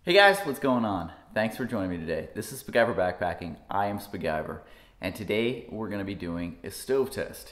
Hey guys, what's going on? Thanks for joining me today. This is Spiguyver Backpacking. I am Spiguyver, and today we're going to be doing a stove test.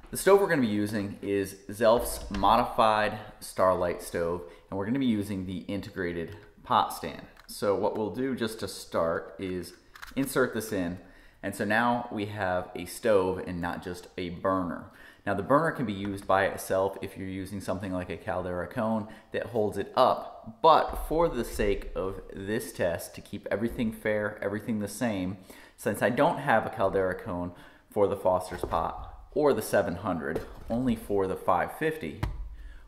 The stove we're going to be using is Zelph's modified Starlyte stove, and we're going to be using the integrated pot stand. So what we'll do just to start is insert this in, and so now we have a stove and not just a burner. Now the burner can be used by itself if you're using something like a caldera cone that holds it up, but for the sake of this test, to keep everything fair, everything the same, since I don't have a caldera cone for the Foster's pot or the 700, only for the 550,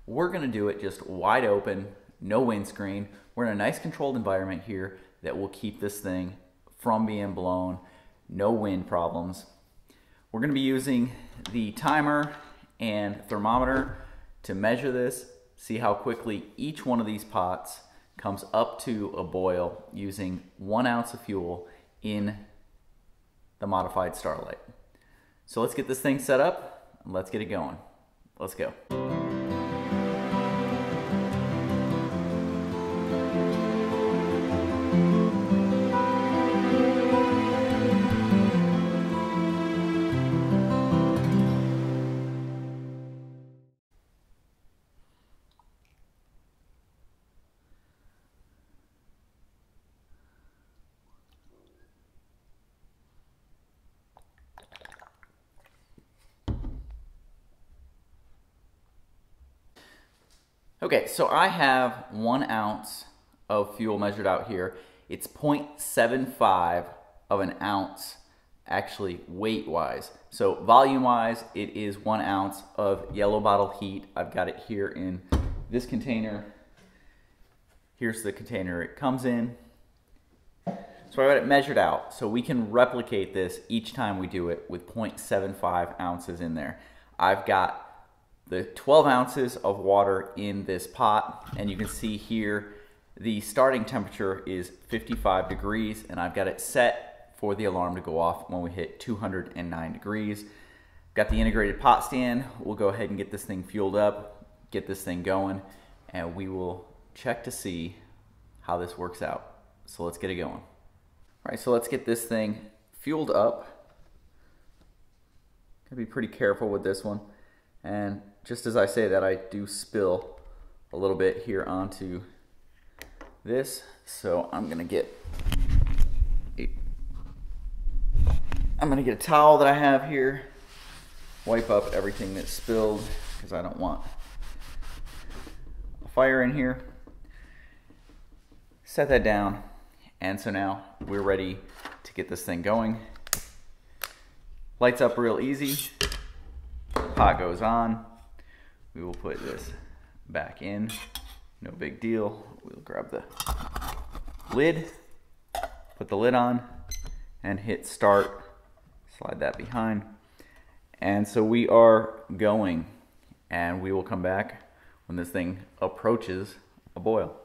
we're gonna do it just wide open, no windscreen. We're in a nice controlled environment here that will keep this thing from being blown, no wind problems. We're going to be using the timer and thermometer to measure this, see how quickly each one of these pots comes up to a boil using 1 ounce of fuel in the modified Starlyte. So let's get this thing set up and let's get it going. Let's go. Okay, so I have 1 ounce of fuel measured out here. It's 0.75 of an ounce, actually weight-wise. So volume-wise, it is 1 ounce of yellow bottle heat. I've got it here in this container. Here's the container it comes in. So I've got it measured out. So we can replicate this each time we do it with 0.75 ounces in there. I've got the 12 ounces of water in this pot, and you can see here the starting temperature is 55 degrees, and I've got it set for the alarm to go off when we hit 209 degrees. Got the integrated pot stand. We'll go ahead and get this thing fueled up, get this thing going, and we will check to see how this works out. So let's get it going. All right, so let's get this thing fueled up. Gotta be pretty careful with this one. And just as I say that, I do spill a little bit here onto this. So I'm gonna get a towel that I have here, wipe up everything that's spilled because I don't want a fire in here. Set that down, and so now we're ready to get this thing going. Lights up real easy. Pot goes on. We will put this back in. No big deal. We'll grab the lid, put the lid on, and hit start. Slide that behind. And so we are going, and we will come back when this thing approaches a boil.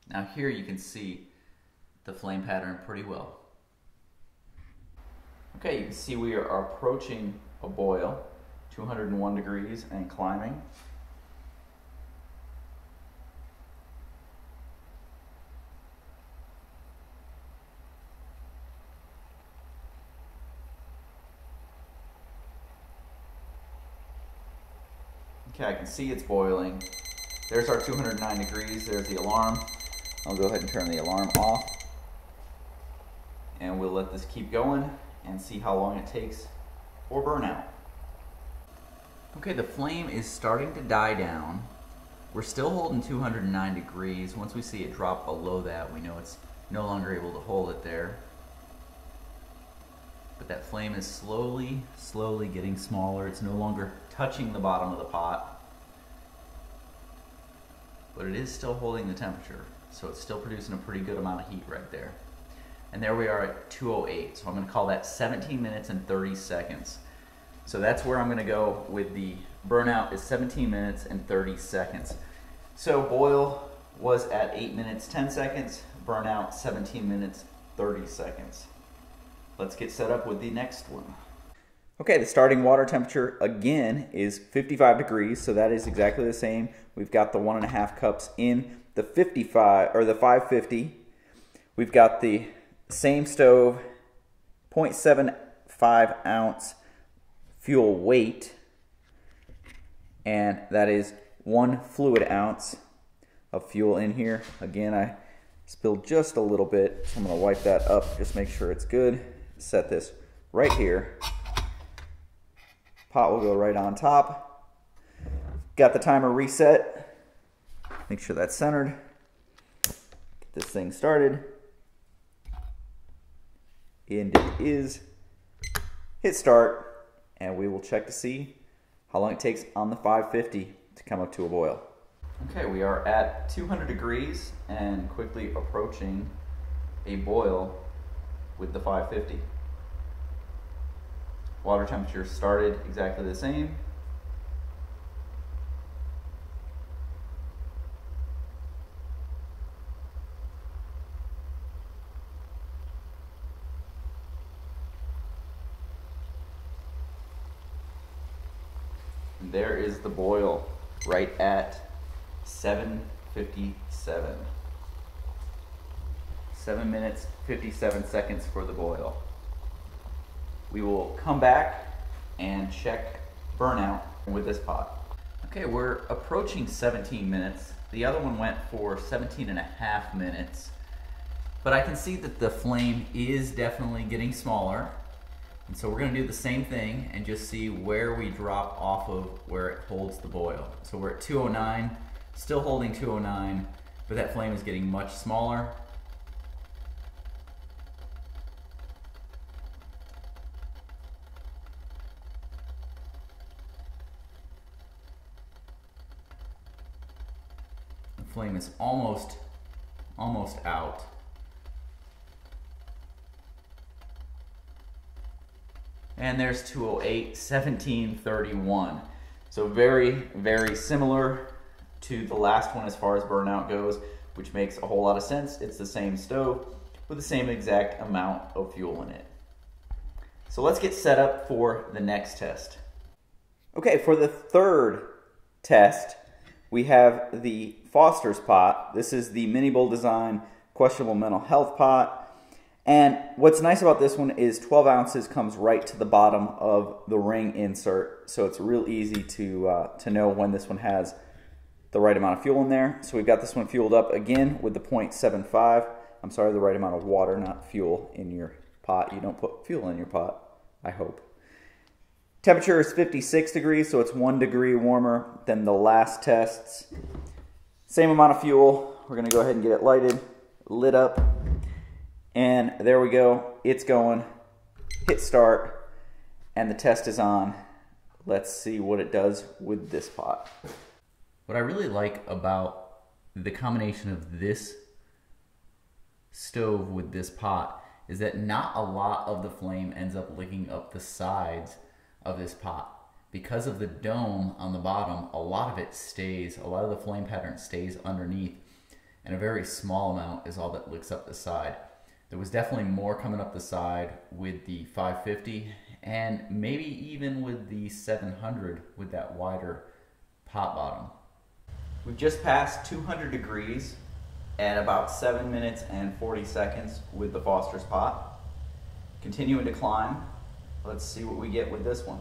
Now here you can see the flame pattern pretty well. Okay, you can see we are approaching a boil, 201 degrees and climbing. Okay, I can see it's boiling. There's our 209 degrees, there's the alarm. I'll go ahead and turn the alarm off. And we'll let this keep going and see how long it takes for burnout. Okay, the flame is starting to die down. We're still holding 209 degrees. Once we see it drop below that, we know it's no longer able to hold it there. But that flame is slowly getting smaller. It's no longer touching the bottom of the pot. But it is still holding the temperature, so it's still producing a pretty good amount of heat right there. And there we are at 208, so I'm going to call that 17 minutes and 30 seconds. So that's where I'm going to go with the burnout, is 17 minutes and 30 seconds. So boil was at 8 minutes 10 seconds, burnout 17 minutes 30 seconds. Let's get set up with the next one. Okay, the starting water temperature again is 55 degrees, so that is exactly the same. We've got the 1.5 cups in the 55 or the 550. We've got the same stove, 0.75 ounce fuel weight, and that is 1 fluid ounce of fuel in here. Again, I spilled just a little bit, so I'm going to wipe that up, just make sure it's good. Set this right here. Pot will go right on top. Got the timer reset. Make sure that's centered. Get this thing started. And it is. Hit start, and we will check to see how long it takes on the 550 to come up to a boil. Okay, we are at 200 degrees and quickly approaching a boil with the 550. Water temperature started exactly the same. And there is the boil right at 7:57. 7 minutes, 57 seconds for the boil. We will come back and check burnout with this pot. Okay, we're approaching 17 minutes. The other one went for 17.5 minutes. But I can see that the flame is definitely getting smaller. And so we're gonna do the same thing and just see where we drop off of where it holds the boil. So we're at 209, still holding 209, but that flame is getting much smaller. Flame is almost out. And there's 208, 1731. So very, very similar to the last one as far as burnout goes, which makes a whole lot of sense. It's the same stove with the same exact amount of fuel in it. So let's get set up for the next test. Okay, for the third test, we have the Foster's pot. This is the Mini Bowl design questionable mental health pot. And what's nice about this one is 12 ounces comes right to the bottom of the ring insert. So it's real easy to know when this one has the right amount of fuel in there. So we've got this one fueled up again with the 0.75. I'm sorry, the right amount of water, not fuel in your pot. You don't put fuel in your pot, I hope. Temperature is 56 degrees, so it's 1 degree warmer than the last tests. Same amount of fuel. We're gonna go ahead and get it lighted, lit up, and there we go. It's going. Hit start, and the test is on. Let's see what it does with this pot. What I really like about the combination of this stove with this pot is that not a lot of the flame ends up licking up the sides of this pot. Because of the dome on the bottom, a lot of it stays, a lot of the flame pattern stays underneath, and a very small amount is all that licks up the side. There was definitely more coming up the side with the 550 and maybe even with the 700 with that wider pot bottom. We've just passed 200 degrees at about 7 minutes and 40 seconds with the Foster's pot. Continuing to climb. Let's see what we get with this one.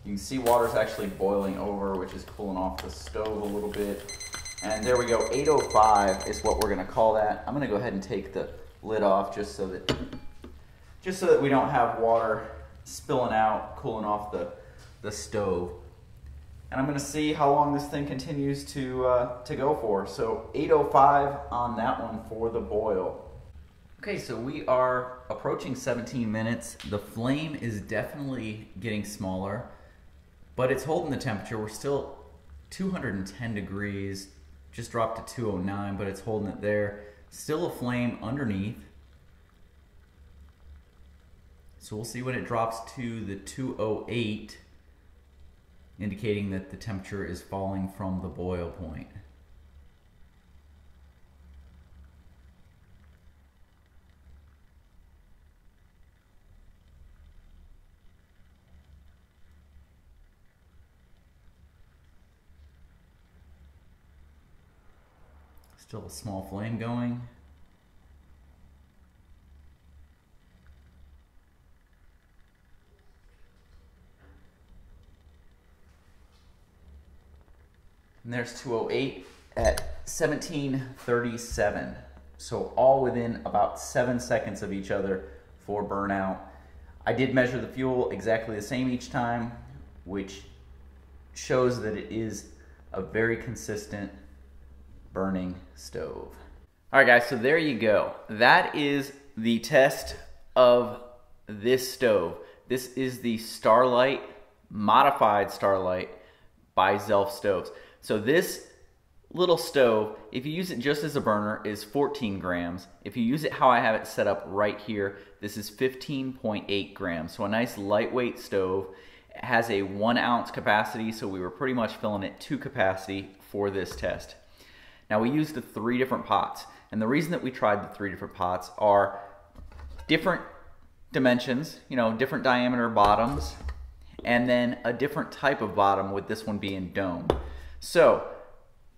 You can see water's actually boiling over, which is cooling off the stove a little bit. And there we go, 805 is what we're gonna call that. I'm gonna go ahead and take the lid off just so that we don't have water spilling out, cooling off the stove. And I'm gonna see how long this thing continues to go for. So 805 on that one for the boil. Okay, so we are approaching 17 minutes. The flame is definitely getting smaller, but it's holding the temperature. We're still 210 degrees, just dropped to 209, but it's holding it there. Still a flame underneath. So we'll see when it drops to the 208, indicating that the temperature is falling from the boil point. Still a small flame going. And there's 208 at 1737. So all within about 7 seconds of each other for burnout. I did measure the fuel exactly the same each time, which shows that it is a very consistent burning stove. All right guys, so there you go. That is the test of this stove. This is the Starlyte, modified Starlyte by Zelph stoves. So this little stove, if you use it just as a burner, is 14 grams. If you use it how I have it set up right here, this is 15.8 grams. So a nice lightweight stove. It has a 1 ounce capacity, so we were pretty much filling it to capacity for this test. Now we used the 3 different pots, and the reason that we tried the 3 different pots are different dimensions, you know, different diameter bottoms, and then a different type of bottom, with this one being dome. So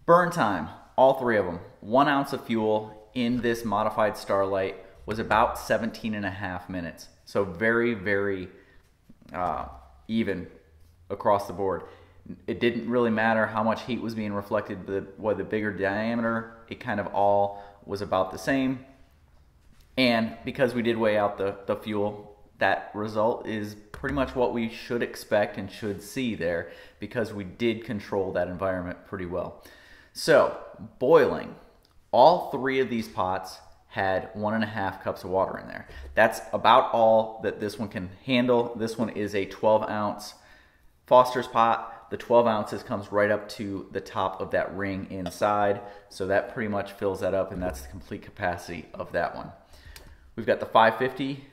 burn time, all 3 of them, 1 ounce of fuel in this modified Starlyte was about 17.5 minutes. So very, very even across the board. It didn't really matter how much heat was being reflected, with the bigger diameter, it kind of all was about the same. And because we did weigh out the fuel, that result is pretty much what we should expect and should see there, because we did control that environment pretty well. So boiling, all 3 of these pots had 1.5 cups of water in there. That's about all that this one can handle. This one is a 12 ounce Foster's pot. The 12 ounces comes right up to the top of that ring inside. So that pretty much fills that up, and that's the complete capacity of that one. We've got the 550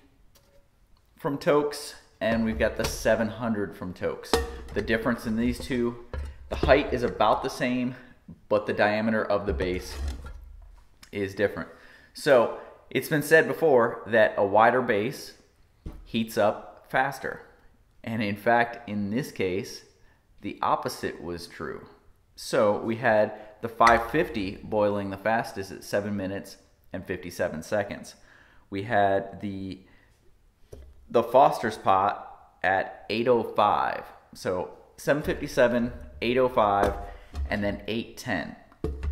from Toaks, and we've got the 700 from Toaks. The difference in these two, the height is about the same, but the diameter of the base is different. So it's been said before that a wider base heats up faster. And in fact, in this case, the opposite was true. So we had the 550 boiling the fastest at 7 minutes and 57 seconds. We had the Foster's pot at 8:05. So 7:57, 8:05, and then 8:10.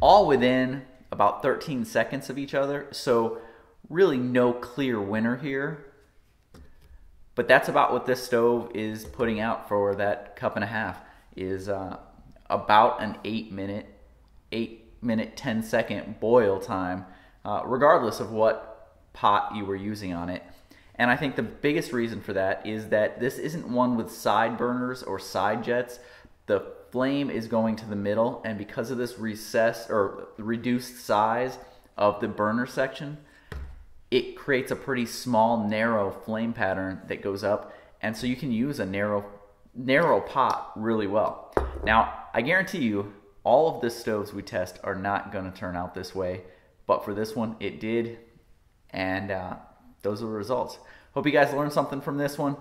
All within about 13 seconds of each other. So really no clear winner here. But that's about what this stove is putting out for that 1.5 cups, is about an 8 minute, 10-second boil time, regardless of what pot you were using on it. And I think the biggest reason for that is that this isn't one with side burners or side jets. The flame is going to the middle, and because of this recessed or reduced size of the burner section, it creates a pretty small, narrow flame pattern that goes up, and so you can use a narrow pot really well. Now, I guarantee you, all of the stoves we test are not going to turn out this way, but for this one, it did, and those are the results. Hope you guys learned something from this one.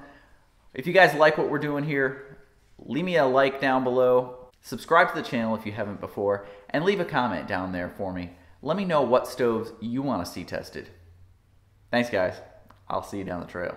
If you guys like what we're doing here, leave me a like down below, subscribe to the channel if you haven't before, and leave a comment down there for me. Let me know what stoves you want to see tested. Thanks guys, I'll see you down the trail.